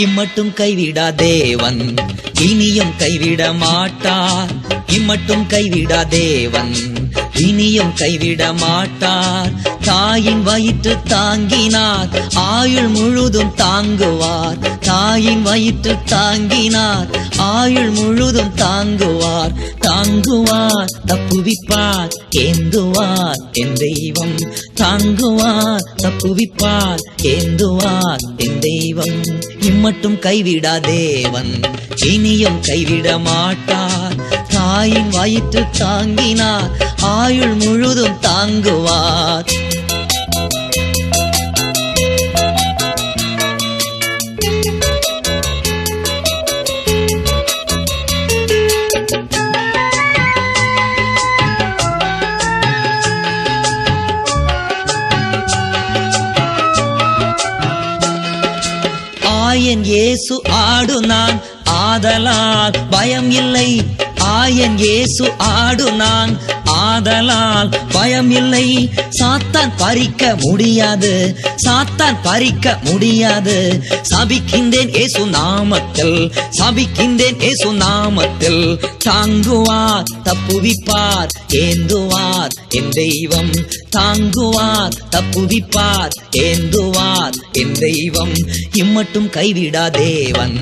இம்மட்டும் கைவிடா தேவன் இனியும் கைவிட மாட்டார். இம்மட்டும் கைவிடா தேவன் இனியும் கைவிட மாட்டார். தாயின் வயிற்று தாங்கினார் ஆயுள் முழுதும் தாங்குவார். தாயின் வயிற்று தாங்கினார் ஆயுள் முழுதும் தாங்குவார். தாங்குவார் தப்புவிப்பார் ஏந்துவார் என் தெய்வம். தாங்குவார் தப்புவிப்பார் ஏந்துவார் என் தெய்வம். இம்மட்டும் கைவிடா தேவன் இனியும் கைவிட மாட்டார். தாயின் வயிற்று தாங்கினார் ஆயுள் முழுதும் தாங்குவார். ஆயன் இயேசு ஆடு நான் ஆதலால் பயம் இல்லை. ஆயன் இயேசு ஆடு நான் ஆதலால் பயம் இல்லை. சாத்தான் பறிக்க முடியாது, சாத்தான் பறிக்க முடியாது. சபிக்கின்றேன் இயேசு நாமத்தில், சபிக்கின்றேன் இயேசு நாமத்தில். தாங்குவார் தப்புவிப்பார் ஏந்துவார் என் தெய்வம். தாங்குவார் தப்புவிப்பார் ஏந்துவார் என் தெய்வம். இம்மட்டும் கைவிடா தேவன்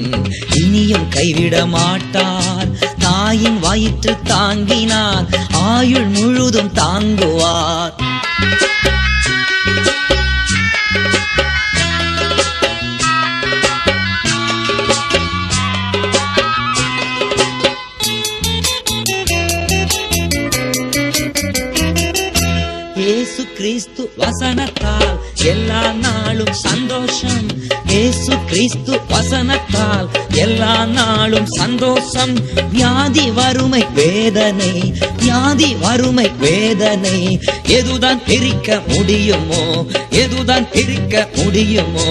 இனியும் கைவிட மாட்டார். தாயின் வயிற்று தாங்கினார் ஆயுள் முழுதும் தாங்குவார். இயேசு கிறிஸ்து வசனத்தால் எல்லா நாளும் சந்தோஷம். இயேசு கிறிஸ்து வசனத்தால் எல்லா நாளும் சந்தோஷம். வியாதி வறுமை வேதனை, வியாதி வறுமை வேதனை எதுதான் பிரிக்க முடியுமோ, எதுதான் பிரிக்க முடியுமோ.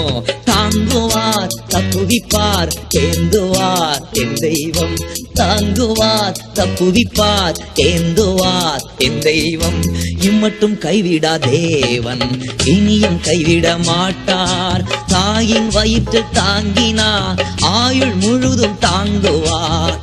தாங்குவார் தப்புவிப்பார் ஏந்துவார் என் தெய்வம். தாங்குவார் தப்புவிப்பார் ஏந்துவார் என் தெய்வம். இம்மட்டும் கைவிடா தேவன் இனியும் கைவிட மாட்டார். தாயின் வயிற்று தாங்கினார் ஆயுள் முழுதும் தாங்குவார்.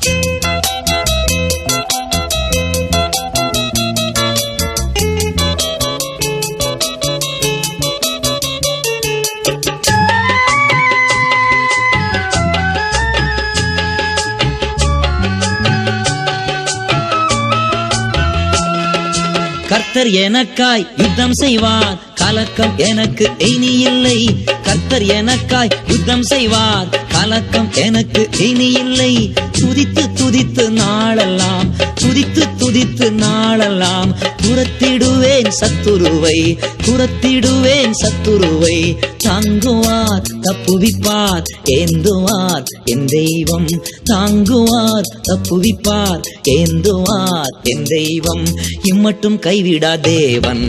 கர்த்தர் எனக்காய் யுத்தம் செய்வார், கலக்கம் எனக்கு இனி இல்லை. கர்த்தர் எனக்காய் யுத்தம் செய்வார், கலக்கம் எனக்கு இனி இல்லை. துதித்து துதித்து நாளெல்லாம், துதித்து துதித்து நாளெல்லாம் துரத்திடுவேன் சத்துருவை, துரத்திடுவேன் சத்துருவை. தாங்குவார் தப்புவிப்பார் ஏந்துவார் என் தெய்வம். தாங்குவார் தப்புவிப்பார் ஏந்துவார் என் தெய்வம். இம்மட்டும் கைவிடா தேவன்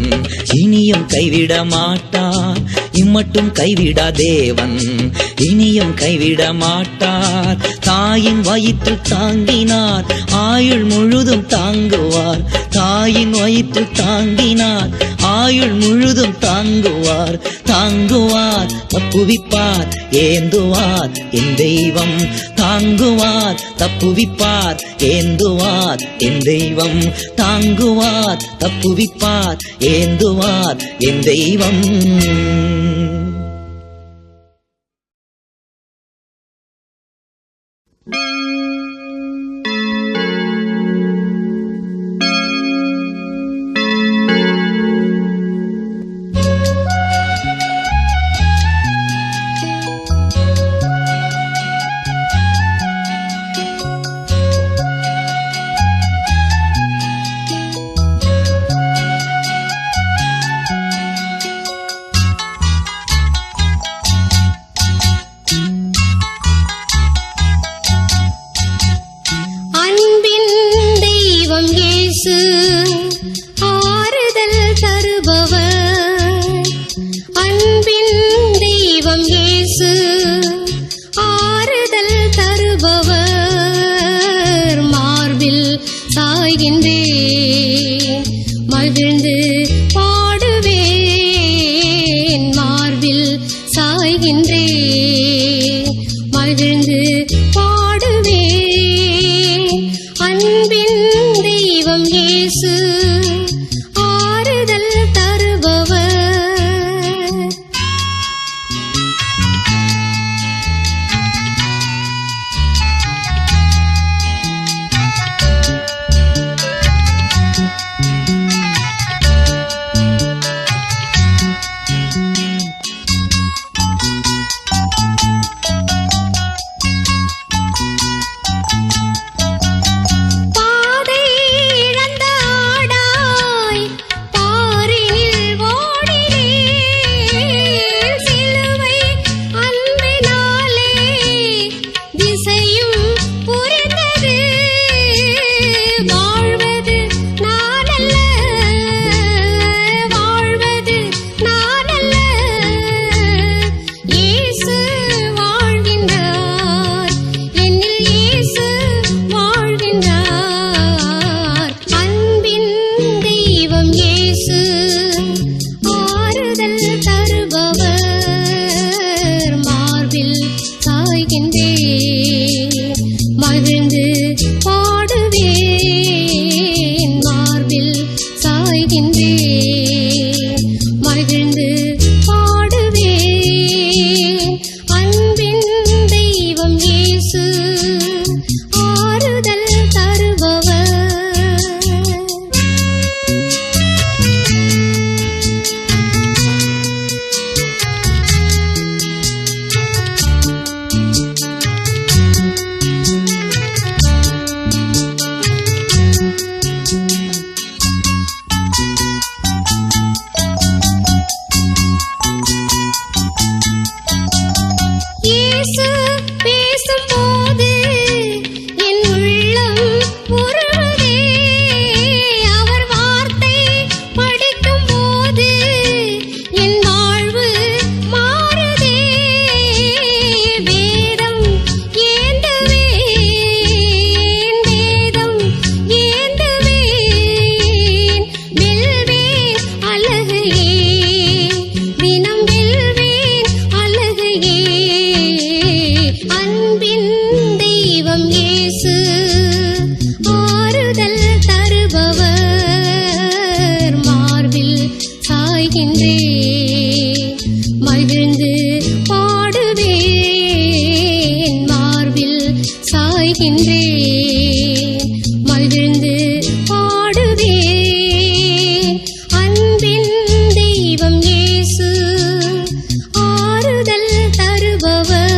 இனியும் கைவிட மாட்டார். இம்மட்டும் கைவிடா தேவன் இனியும் கைவிட மாட்டார். தாயின் வயிற்று தாங்கினார் ஆயுள் முழுதும் தாங்குவார். தாயின் வயிற்று தாங்கினார் ஆயுள் முழுதும் தாங்குவார். தாங்குவார் தப்புவிப்பார் ஏந்துவார் என் தெய்வம். தாங்குவார் தப்புவிப்பார் ஏந்துவார் என் தெய்வம். தாங்குவார் தப்புவிப்பார் ஏந்துவார் என் தெய்வம். மகிழ்ந்து பாடுவே அன்பின் தெய்வம் இயேசு ஆறுதல் தருபவர். மகிழ்ந்து பாடுவேன் மார்பில் சாய்கின்றேன் மகிழ்ந்து பாடுவேன் அன்பின் தெய்வம் இயேசு ஆறுதல் தருபவர். பேசும்போது என் உள்ளம் உருகுதே அவர் வார்த்தை படிக்கும் போது என் வாழ்வு மாறுதே வேதம் ஏந்துவேன் வெல்வேன் அழகையே தினம் வெல்வேன் அழகையே அன்பின் தெய்வம் இயேசு ஆறுதல் தருபவர் மார்பில் சாய்கின்றேன் மகிழ்ந்து பாடுவேன் மார்பில் சாய்கின்றேன் மகிழ்ந்து பாடுவேன் அன்பின் தெய்வம் இயேசு ஆறுதல் தருபவர்.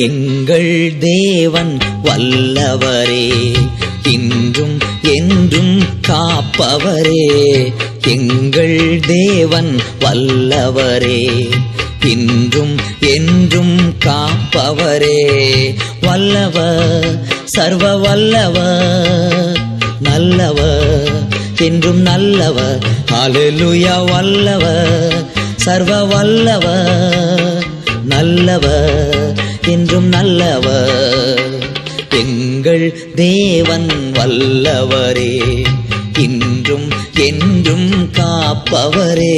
எங்கள் தேவன் வல்லவரே, இன்றும் என்றும் காப்பவரே. எங்கள் தேவன் வல்லவரே, இன்றும் என்றும் காப்பவரே. வல்லவர், சர்வ வல்லவர், நல்லவர், என்றும் நல்லவர். ஹல்லேலூயா. வல்லவர், சர்வ வல்லவர், நல்லவர், என்றும் நல்லவர். எங்கள் தேவன் வல்லவரே, இன்றும் என்றும் காப்பவரே.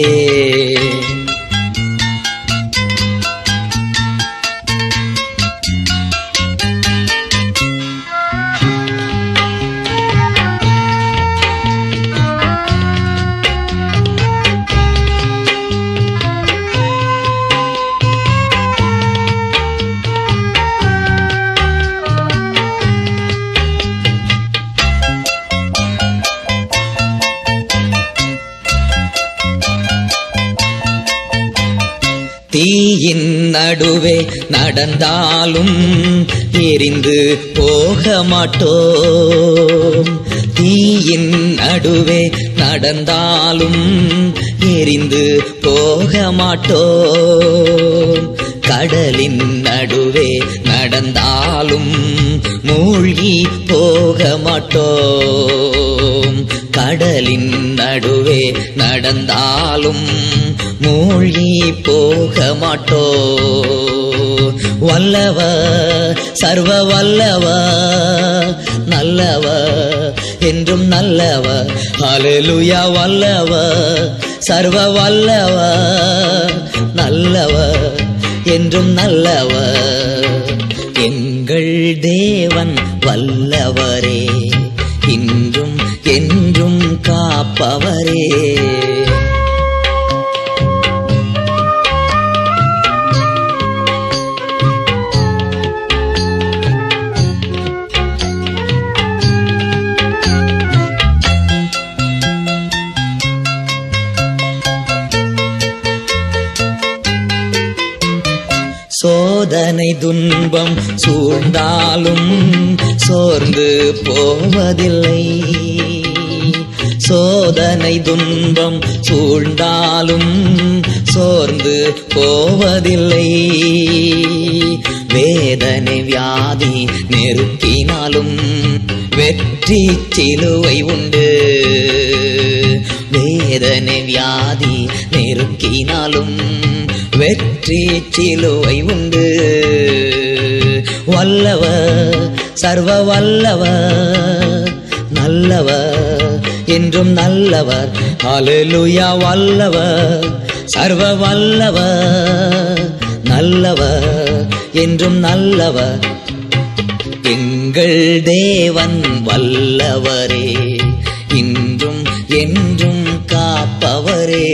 தீயின் நடுவே நடந்தாலும் எரிந்து போக மாட்டோம். தீயின் நடுவே நடந்தாலும் எரிந்து போக மாட்டோம். கடலின் நடுவே நடந்தாலும் மூழ்கி போக மாட்டோம். கடலின் நடுவே நடந்தாலும் மூழ்கி போக மாட்டோம். வல்லவர், சர்வ வல்லவர், நல்லவர், என்றும் நல்லவர். ஹல்லேலூயா. வல்லவர், சர்வ வல்லவர், நல்லவர், என்றும் நல்லவர். எங்கள் தேவன் வல்லவரே, இன்றும் என்றும் காப்பவரே. சோதனை துன்பம் சூழ்ந்தாலும் சோர்ந்து போவதில்லை. சோதனை துன்பம் சூழ்ந்தாலும் சோர்ந்து போவதில்லை. வேதனை வியாதி நெருக்கினாலும் வெற்றி சிலுவை உண்டு. வேதனை வியாதி நெருக்கினாலும் வெற்றி சிலுவை உண்டு. வல்லவர், சர்வ வல்லவர், நல்லவர், என்றும் நல்லவர். ஹல்லேலூயா. வல்லவர், சர்வ வல்லவர், நல்லவர், என்றும் நல்லவர். எங்கள் தேவன் வல்லவரே, இன்றும் என்றும் காப்பவரே.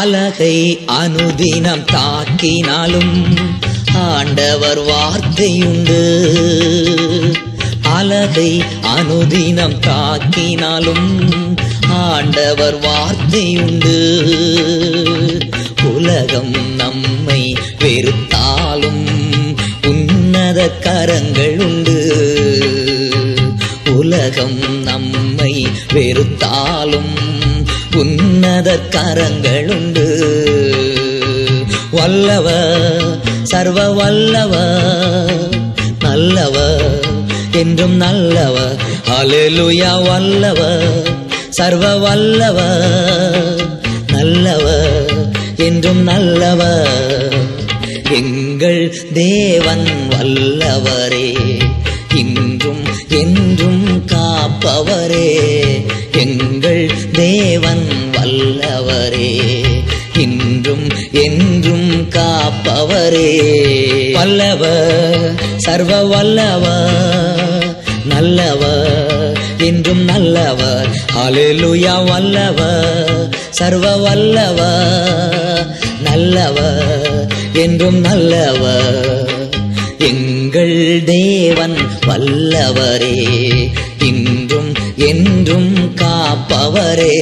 அலகை அனுதினம் தாக்கினாலும் ஆண்டவர் வார்த்தையுண்டு. அலகை அனுதினம் தாக்கினாலும் ஆண்டவர் வார்த்தையுண்டு. உலகம் நம்மை வெறுத்தாலும் உன்னத கரங்கள் உண்டு. உலகம் நம்மை வெறுத்தாலும் உன்னத கரங்கள் உண்டு. வல்லவர், சர்வ வல்லவர், நல்லவர், என்றும் நல்லவர். ஹல்லேலூயா. வல்லவர், சர்வ வல்லவர், நல்லவர், என்றும் நல்லவர். எங்கள் தேவன் வல்லவரே, இன்றும் என்றும் காப்பவரே. எங்கள் தேவன் வல்லவரே, இன்றும் என்றும் காப்பவரே. காப்பவரே. வல்லவர், சர்வ வல்லவர், நல்லவர், என்றும் நல்லவர். ஹல்லேலூயா. வல்லவர், சர்வ வல்லவர், நல்லவர், என்றும் நல்லவர். எங்கள் தேவன் வல்லவரே, இன்றும் என்றும் காப்பவரே.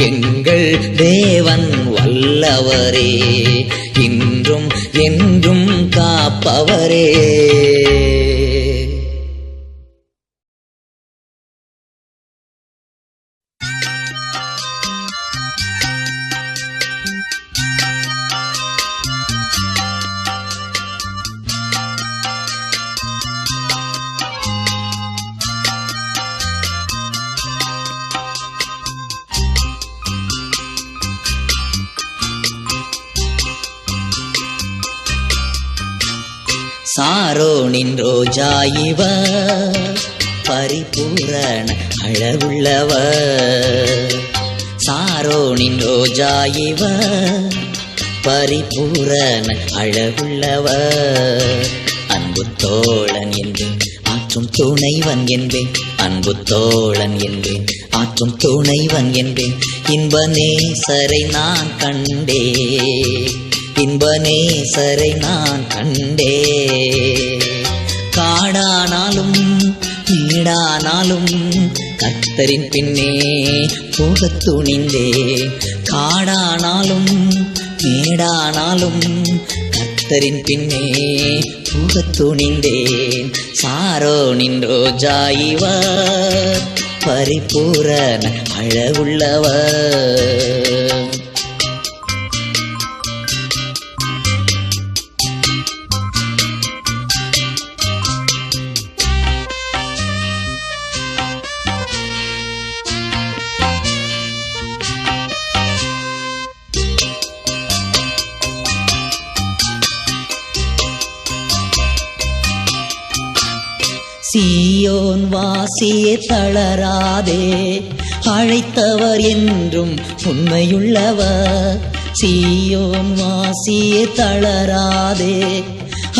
எங்கள் தேவன் வல்லவரே, இன்றும் என்றும் காப்பவரே. சாரோனின் ரோஜா இவர், பரிபூரண அழகுள்ளவர். சாரோனின் ரோஜா இவர், பரிபூரண அழகுள்ளவர். அன்பு தோழன் என்பேன், ஆற்றும் துணைவன் என்பேன். அன்பு தோழன் என்பேன், ஆற்றும் துணைவன் என்பேன். இன்ப நேசரை நான் கண்டே, இன்ப நேசரை நான் கண்டே. காடானாலும் நீடானாலும் கர்த்தரின் பின்னே போகத் துணிந்தேன். காடானாலும் மேடானாலும் கர்த்தரின் பின்னே போகத் துணிந்தேன். சாரோனின் ரோஜா இவர், பரிபூரண அழகுள்ளவர். சீயோன் வாசியே தளராதே, அழைத்தவர் என்றும் உண்மையுள்ளவர். சீயோன் வாசியே தளராதே,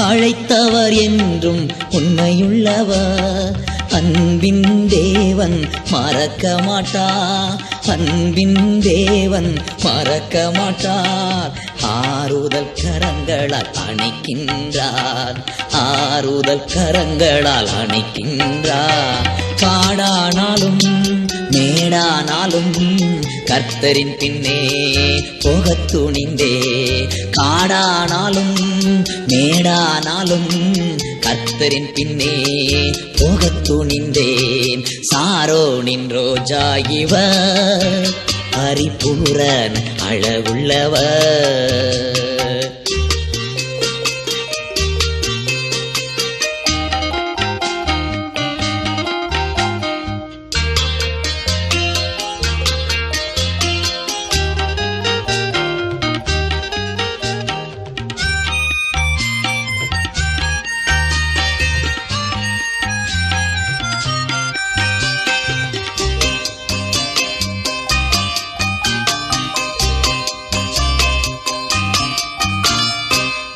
அழைத்தவர் என்றும் உண்மையுள்ளவர். அன்பின் தேவன் மறக்க மாட்டார், அன்பின் தேவன் மறக்க மாட்டார். ஆறுதல் கரங்களால் அணைக்கின்றார், ஆறுதல் கரங்களால் அணைக்கின்றார். காடானாலும் மேடானாலும் கர்த்தரின் பின்னே போகத் துணிந்தே. காடானாலும் மேடானாலும் கர்த்தரின் பின்னே போகத் துணிந்தேன். சாரோனின் ரோஜா இவர், பரிபூரண அழகுள்ளவர்.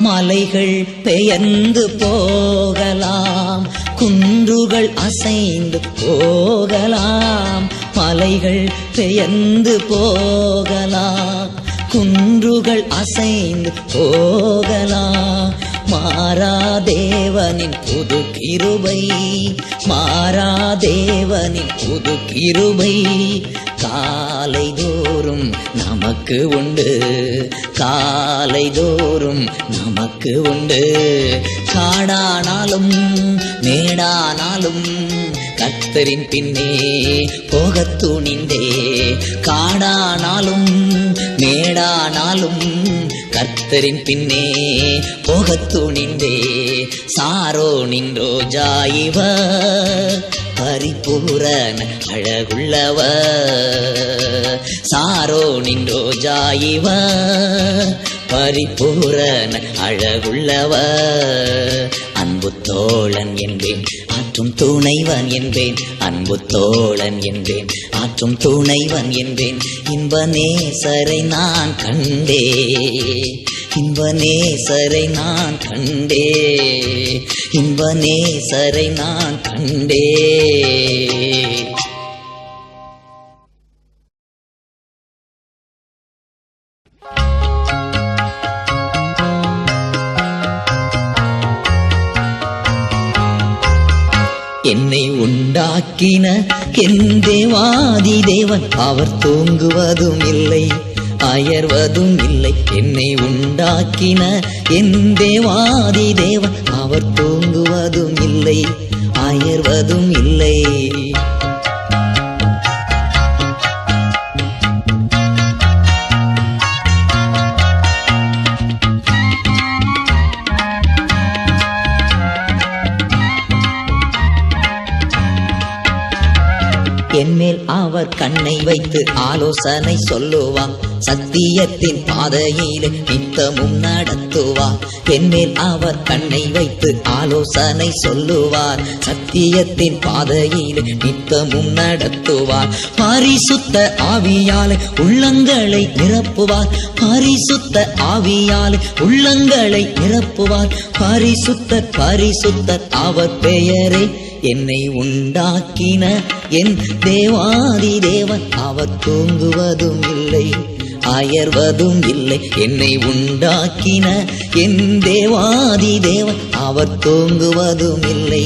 மலைகள் பெயர்ந்து போகலாம், குன்றுகள் அசைந்து போகலாம். மலைகள் பெயர்ந்து போகலாம், குன்றுகள் அசைந்து போகலாம். மாறாதேவனின் புது கிருபை, மாறாதேவனின் புது கிருபை காலை தோறும் நமக்கு உண்டு, காலை தோறும் நமக்கு உண்டு. காடானாலும் மேடானாலும் கர்த்தரின் பின்னே போகத் துணிந்தே. காடானாலும் மேடானாலும் கர்த்தரின் பின்னே போகத் துணிந்தே. சாரோனின் ரோஜா இவர், பரிபூரண அழகுள்ளவர். சாரோனின் ரோஜா இவர், பரிபூரண அழகுள்ளவர். அன்பு தோழன் என்பேன், ஆற்றும் துணைவன் என்பேன். அன்பு தோழன் என்பேன், ஆற்றும் துணைவன் என்பேன். இன்ப நேசரை நான் கண்டே, இன்பநேசரை நான் கண்டே, இன்பநேசரை நான் கண்டே. என்னை உண்டாக்கின என் தேவாதி தேவன், அவர் தூங்குவதும் இல்லை அயர்வதும் இல்லை. என்னை உண்டாக்கின என் தேவாதி தேவன், அவர் தூங்குவதும் இல்லை அயர்வதும் இல்லை. என்மேல் அவர் கண்ணை வைத்து ஆலோசனை சொல்லுவார், சத்தியத்தின் பாதையிலே நித்தமும் நடத்துவார். என்மேல் அவர் கண்ணை வைத்து ஆலோசனை சொல்லுவார், சத்தியத்தின் பாதையிலே நித்தமும் நடத்துவார். பரிசுத்த ஆவியாலே உள்ளங்களை நிரப்புவார், பரிசுத்த ஆவியாலே உள்ளங்களை நிரப்புவார். பரிசுத்தர் பரிசுத்தர் அவர் பெயரே. என்னை உண்டாக்கின என் தேவாதி தேவன், அவர் தூங்குவதும் இல்லை அயர்வதும் இல்லை. என்னை உண்டாக்கின என் தேவாதி தேவன், அவர் தூங்குவதும் இல்லை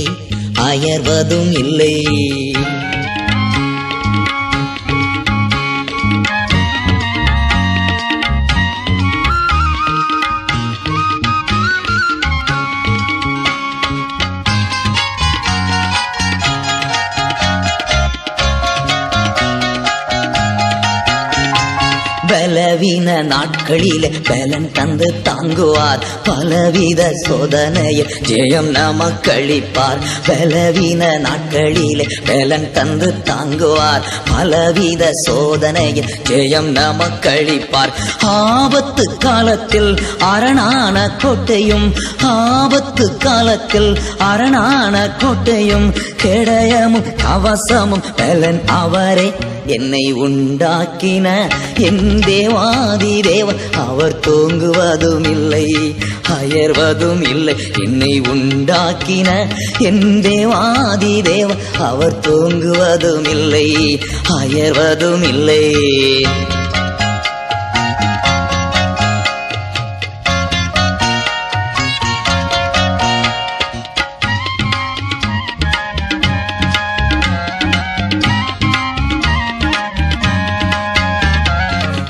அயர்வதும் இல்லை. பலவீன நாட்களிலே பலன் தந்து தாங்குவார், பலவித சோதனையில் ஜெயம் நமக்களிப்பார். பலவீன நாட்களிலே பலன் தந்து தாங்குவார், பலவித சோதனையில் ஜெயம் நமக்களிப்பார். ஆபத்து காலத்தில் அரணான கோட்டையும், ஆபத்து காலத்தில் அரணான கோட்டையும், கேடயமும் கவசமும் பலன் அவரே. என்னை உண்டாக்கின என் தேவாதி தேவன், அவர் தூங்குவதும் இல்லை அயர்வதும் இல்லை. என்னை உண்டாக்கின என் தேவாதி தேவன், அவர் தூங்குவதும் இல்லை அயர்வதும் இல்லை.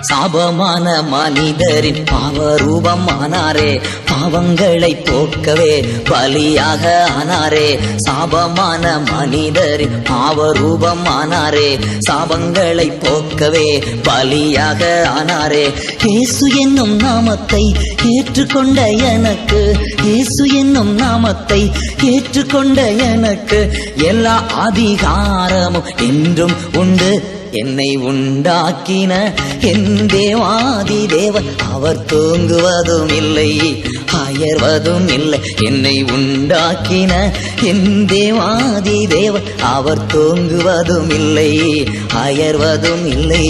சாபமான மனிதரின் பாவரூபம் ஆனாரே, பாவங்களை போக்கவே பலியாக ஆனாரே. சாபமான மனிதரின் பாவரூபம் ஆனாரே, சாபங்களை போக்கவே பலியாக ஆனாரே. இயேசு என்னும் நாமத்தை ஏற்றுக்கொண்ட எனக்கு, இயேசு என்னும் நாமத்தை ஏற்றுக்கொண்ட எனக்கு எல்லா அதிகாரமும் என்றும் உண்டு. என்னை உண்டாக்கின என் தேவாதி தேவன், அவர் தூங்குவதும் இல்லை அயர்வதும் இல்லை. என்னை உண்டாக்கின என் தேவாதி தேவன், அவர் தூங்குவதும் இல்லை அயர்வதும் இல்லை.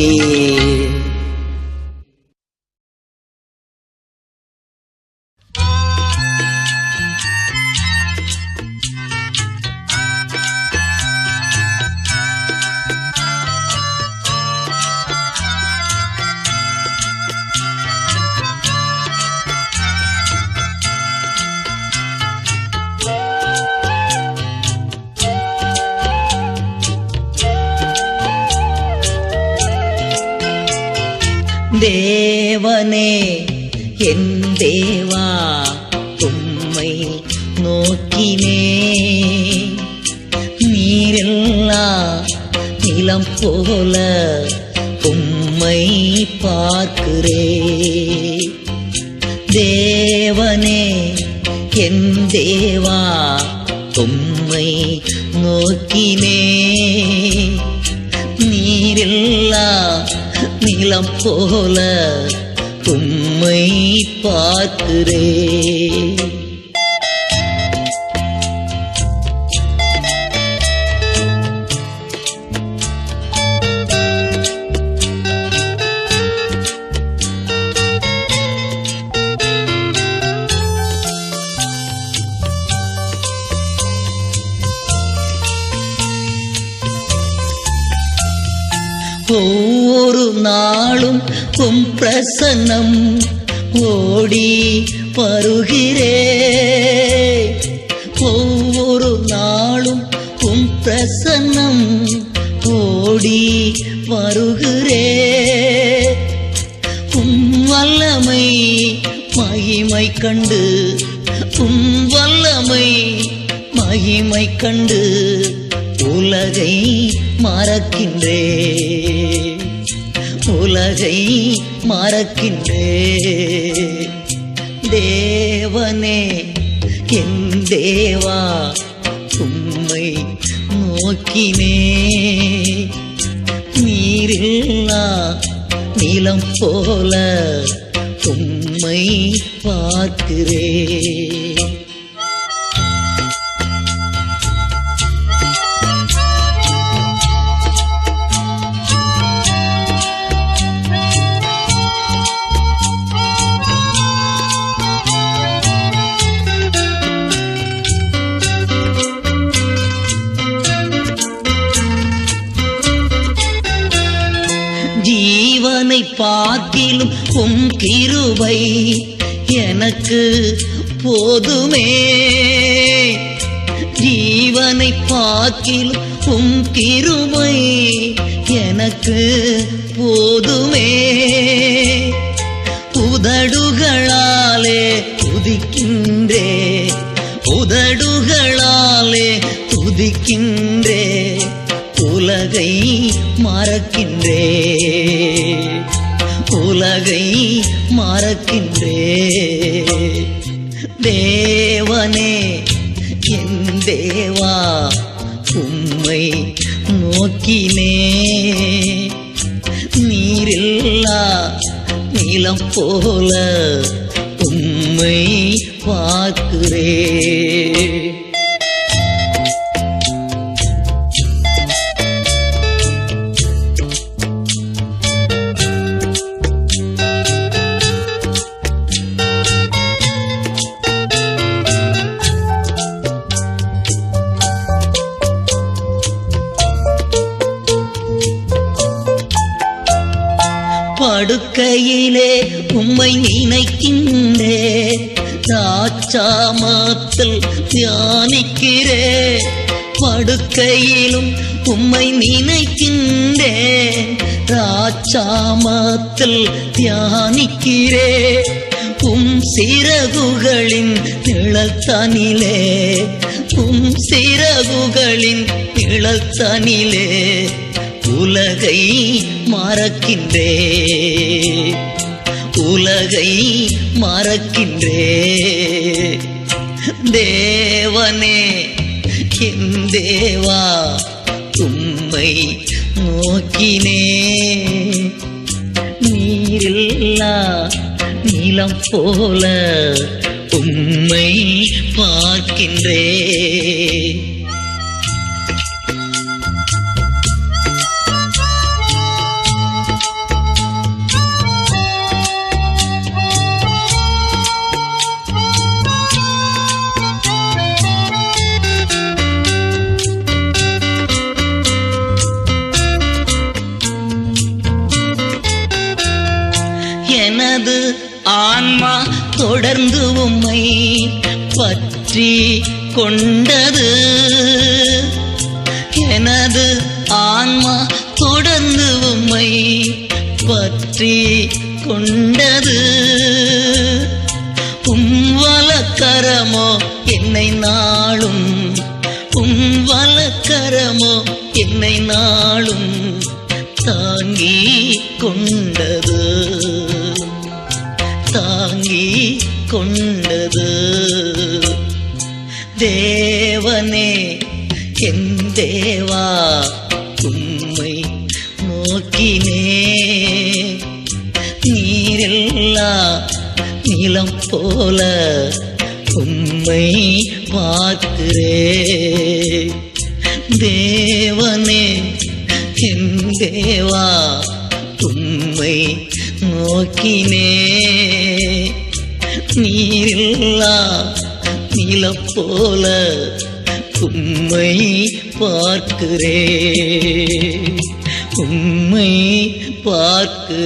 தேவனே என் தேவா, உம்மை நோக்கினே, நீரெல்லா நிலம் போல உம்மை பார்க்கிறே. தேவனே என் தேவா, உம்மை நோக்கினே, நீரெல்லா நிலம் போல உம்மை பார்க்கிறே. ஒவ்வொரு நாளும் உம் பிரசன்னம் ஓடி வருகிறே. ஒவ்வொரு நாளும் உம் பிரசன்னம் ஓடி வருகிறே. உம் வல்லமை மகிமை கண்டு, உம் வல்லமை மகிமை கண்டு உலகை மறக்கின்றே, உலகை மறக்கின்றே. தேவனே என் தேவா உம்மை நோக்கினே. நீரில்லா நிலம் போல உம்மை பார்க்கிறே. ஜீவனை பார்க்கிலும் உம் கிருபை எனக்கு போதுமே. ஜீவனை பார்க்கிலும் உம் கிருபை எனக்கு போதுமே. உதடுகளாலே துதிக்கின்றே, உதடுகளாலே துதிக்கின்றே. உலகை மறக்கின்றே, உலகை மறக்கின்றே. தேவனே என் தேவா உம்மை நோக்கினே. நீரில்லா நிலம் போல உம்மை பார்க்கிறே. படுக்கையிலே உம்மை நினைக்கின்றே, தாட்சாமத்தில் தியானிக்கிறே. படுக்கையிலும் உம்மை நினைக்கின்றே, தாட்சாமத்தில் தியானிக்கிறே. உம் சிறகுகளின் நிழல் தனிலே, உம் சிறகுகளின் நிழல் தனிலே உலகை மறக்கின்றே, உலகை மறக்கின்றே. தேவனே என் தேவா உம்மை நோக்கினே. நீரில்லா நிலம் போல உம்மை பார்க்கின்றே. எனது ஆன்மா தொடர்ந்து உம்மை பற்றி கொண்டது. எனது ஆன்மா தொடர்ந்து உம்மை பற்றி கொண்டது. உம் வலக்கரமோ என்னை நாளும், உம் வலக்கரமோ என்னை நாளும் தாங்கி கொண்டது, தாங்கி கொண்டது. தேவனே என் தேவா உம்மை நோக்கினே. நீரில்லா நிலம் போல உம்மை பார்க்கிறே. தேவனே என் தேவா உம்மை நோக்கினே. நீரில்லா நிலம் போல உம்மை பார்க்கிறே, உம்மை பார்க்கிறேன்.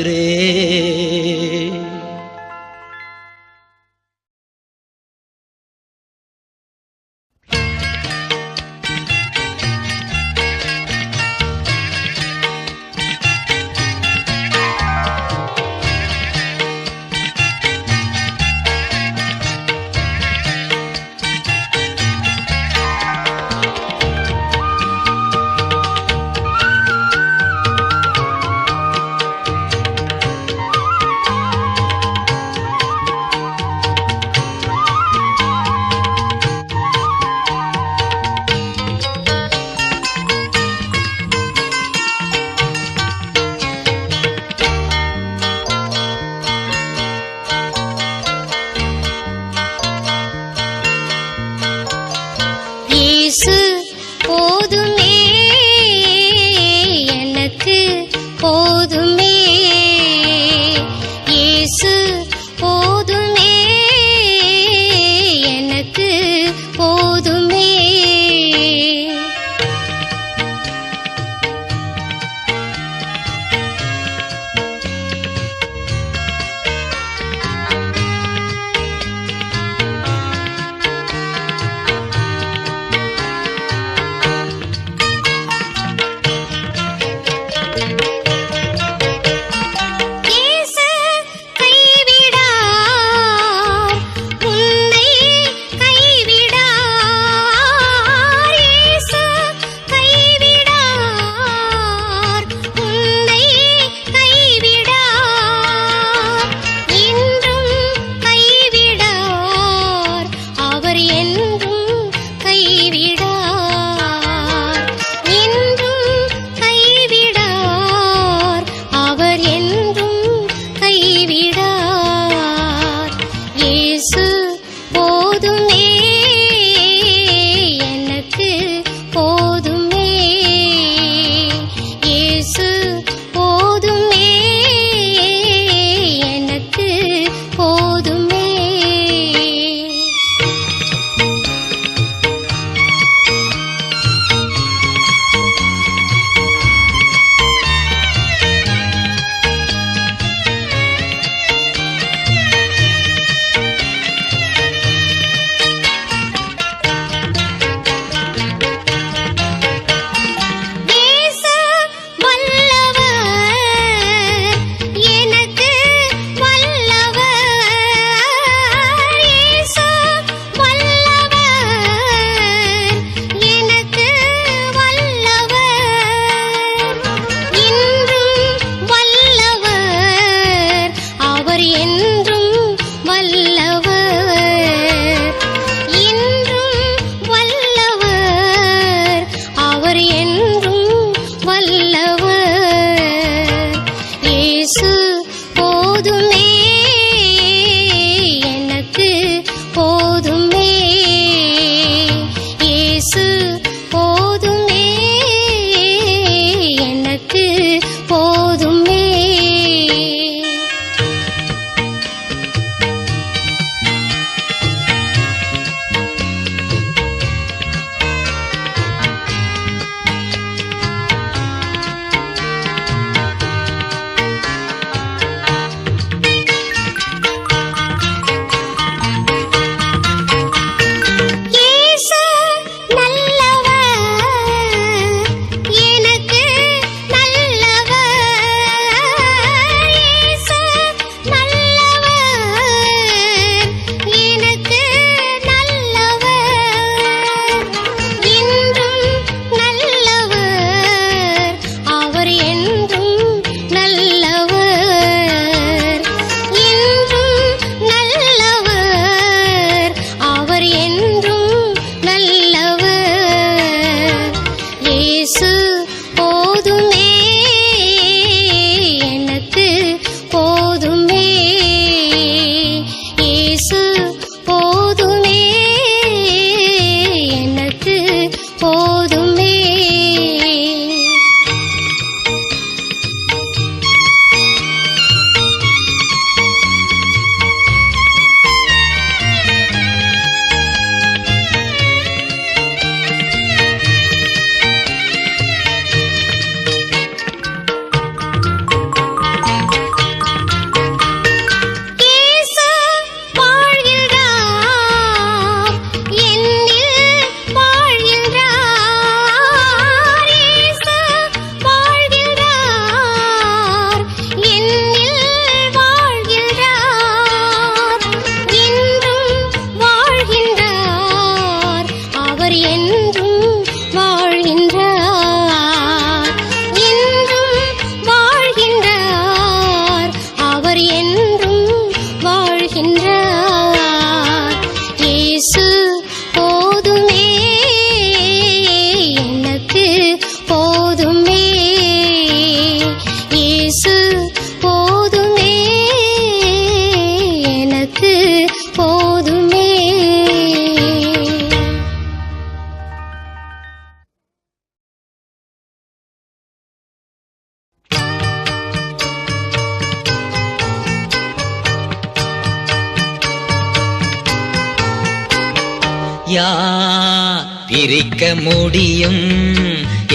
யார் பிரிக்க முடியும்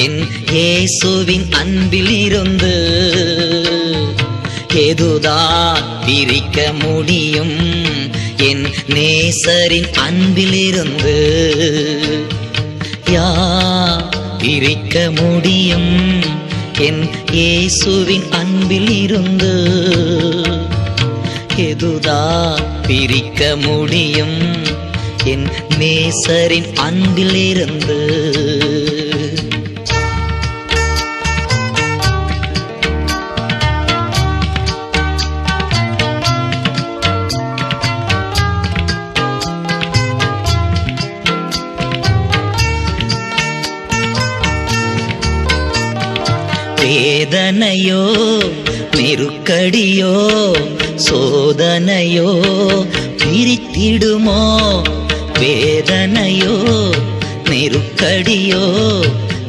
என் இயேசுவின் அன்பில் இருந்து? எதுதான் பிரிக்க முடியும் என் நேசரின் அன்பில் இருந்து? யார் பிரிக்க முடியும் என் இயேசுவின் அன்பில் இருந்து? எதுதான் பிரிக்க முடியும் என் நேசரின் அன்பில் இருந்து? வேதனையோ நெருக்கடியோ சோதனையோ பிரித்திடுமோ? வேதனையோ நெருக்கடியோ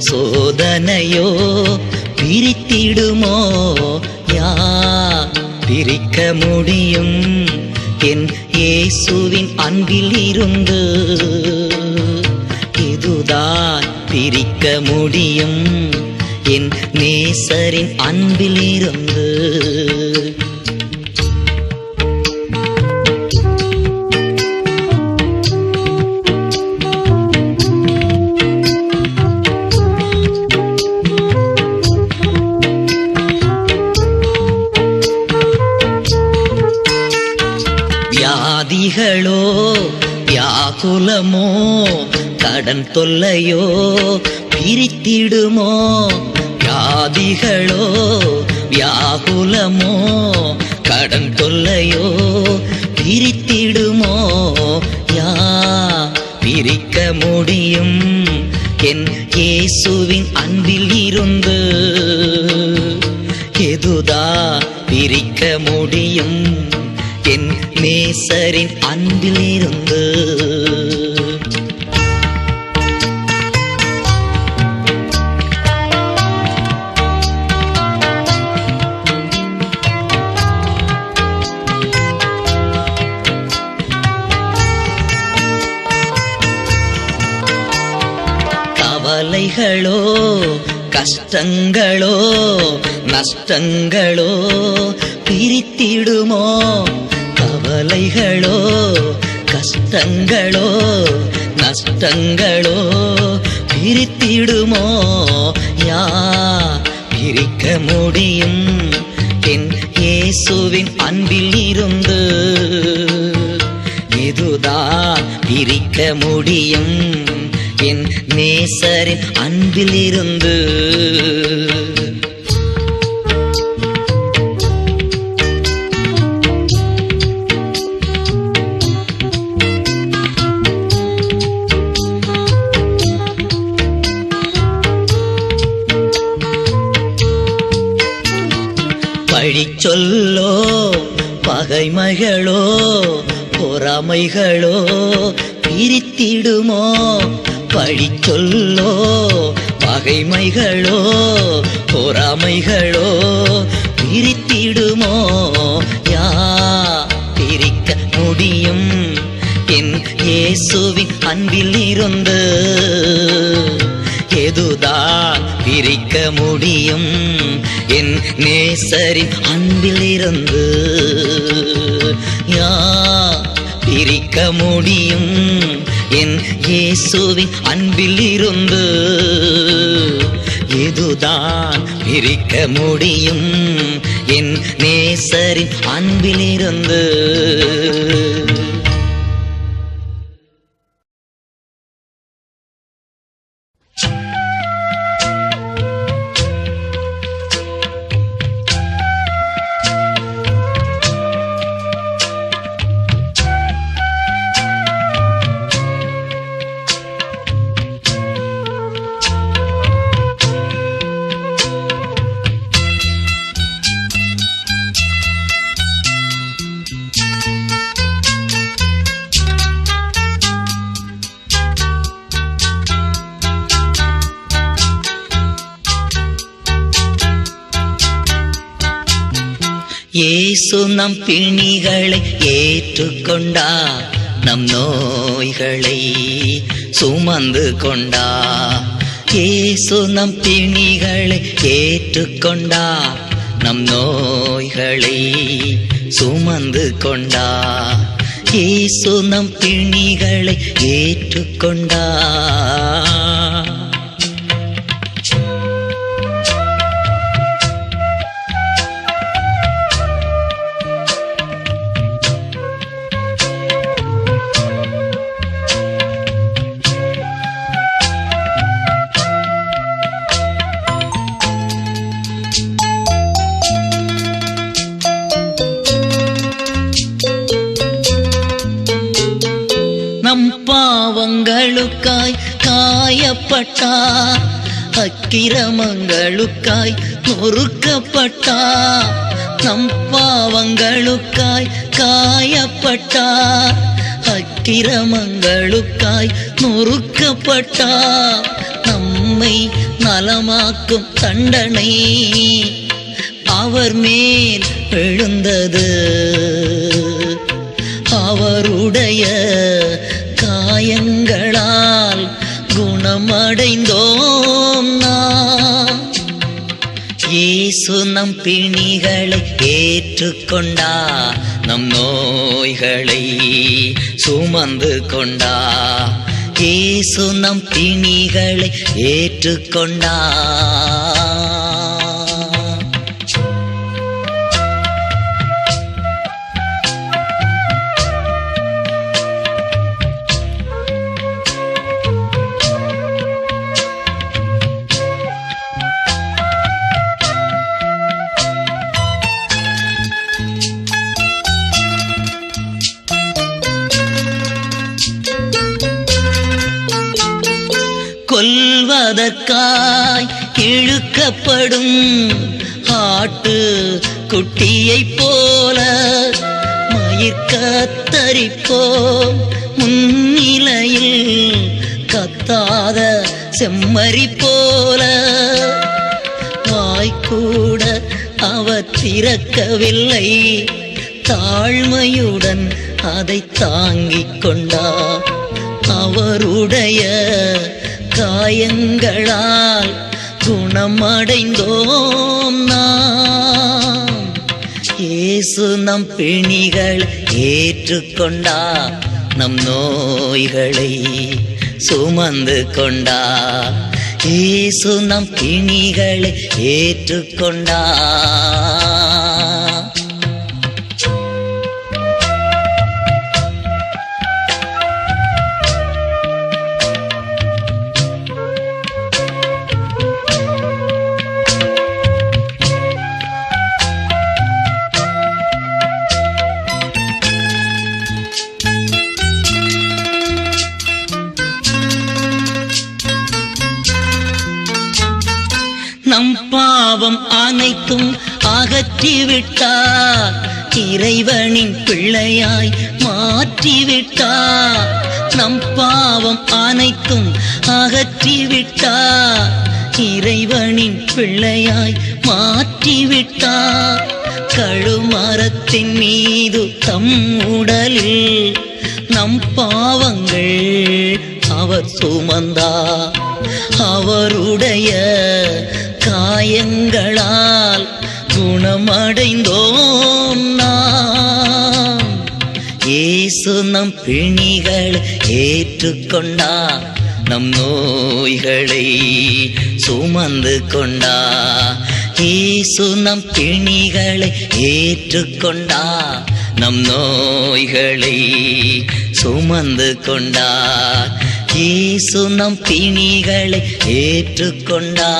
சோதனையோ பிரித்திடுமோ? யார் பிரிக்க முடியும் என் இயேசுவின் அன்பில் இருந்து? இதுதான் பிரிக்க முடியும் என் நேசரின் அன்பில் இருந்து. வியாதிகளோ வியாகுலமோ கடன் தொல்லையோ பிரித்திடுமோ? வியாதிகளோ வியாகுலமோ கடன் தொல்லையோ பிரித்திடுமோ? யார் பிரிக்க முடியும் என் இயேசுவின் அன்பில் இருந்து? எதுதான் பிரிக்க முடியும் என் நேசரின் அன்பில் இருந்து? கவலைகளோ கஷ்டங்களோ நஷ்டங்களோ பிரித்திடுமோ? கவலைகளோ கஷ்டங்களோ நஷ்டங்களோ பிரித்திடுமோ? யார் பிரிக்க முடியும் என் இயேசுவின் அன்பில் இருந்து? இதுதான் பிரிக்க முடியும் என் நேசரின் அன்பில் இருந்து. பழிச்சொல்லோ பகைமைகளோ பொறாமைகளோ பிரித்திடுமோ? பழிச்சொல்லோ பகைமைகளோ பொறாமைகளோ பிரித்திடுமோ? யார் பிரிக்க முடியும் என் இயேசுவின் அன்பில் இருந்து? எதுதான் பிரிக்க முடியும் என் நேசரின் அன்பில் இருந்து? யார் பிரிக்க முடியும் என் இயேசுவின் அன்பில் இருந்து? இதுதான் பிரிக்க முடியும் என் நேசரின் அன்பில் இருந்து. இயேசு நம் பிணிகளை ஏற்றுக்கொண்டார், நம் நோய்களை சுமந்து கொண்டா. இயேசு நம் பிணிகளை ஏற்றுக்கொண்டா. நம் நோய்களை சுமந்து கொண்டா. இயேசு நம் பிணிகளை ஏற்றுக்கொண்டா. நம் பாவங்களுக்காய் காயப்பட்டார். அக்கிரமங்களுக்காய் நொறுக்கப்பட்டார். நம் பாவங்களுக்காய் காயப்பட்டார். அக்கிரமங்களுக்காய் நொறுக்கப்பட்டார். நம்மை நலமாக்கும் தண்டனை அவர் மேல் விழுந்தது. அவருடைய காயங்களால் குணமடைந்தோம் நாம். இயேசு நம் பிணிகளை ஏற்றுக்கொண்டா. நம் நோய்களை சுமந்து கொண்டா. இயேசு நம் பிணிகளை ஏற்றுக்கொண்டா. கொல்வதற்காய் இழுக்கப்படும் ஆட்டு குட்டியைப் போல மயிர்கத்தரிப்போம். முன்னிலையில் கத்தாத செம்மறி போல வாய்க்கூட அவர் திறக்கவில்லை. தாழ்மையுடன் அதை தாங்கிக் கொண்டார். அவருடைய காயங்களால் குணமடைந்தோம் நாம். இயேசு நம் பிணிகள் ஏற்றுக்கொண்டா. நம் நோய்களை சுமந்து கொண்டா. இயேசு நம் பிணிகளை ஏற்றுக்கொண்டா. நம் பாவம் அனைத்தும் அகற்றிவிட்டார். இறைவனின் பிள்ளையாய் மாற்றிவிட்டார். நம் பாவம் அனைத்தும் அகற்றிவிட்டார். இறைவனின் பிள்ளையாய் மாற்றிவிட்டார். கழுமரத்தின் மீது தம் உடலில் நம் பாவங்கள் அவர் சுமந்தார். அவருடைய காயங்களால் குணமடைந்தோம் நாம். இயேசு நம் பிணிகளை ஏற்றுக்கொண்டா. நம் நோய்களை சுமந்து கொண்டா. இயேசு நம் பிணிகளை ஏற்றுக்கொண்டா. நம் நோய்களை சுமந்து கொண்டா. இயேசு நம் பிணிகளை ஏற்றுக்கொண்டா.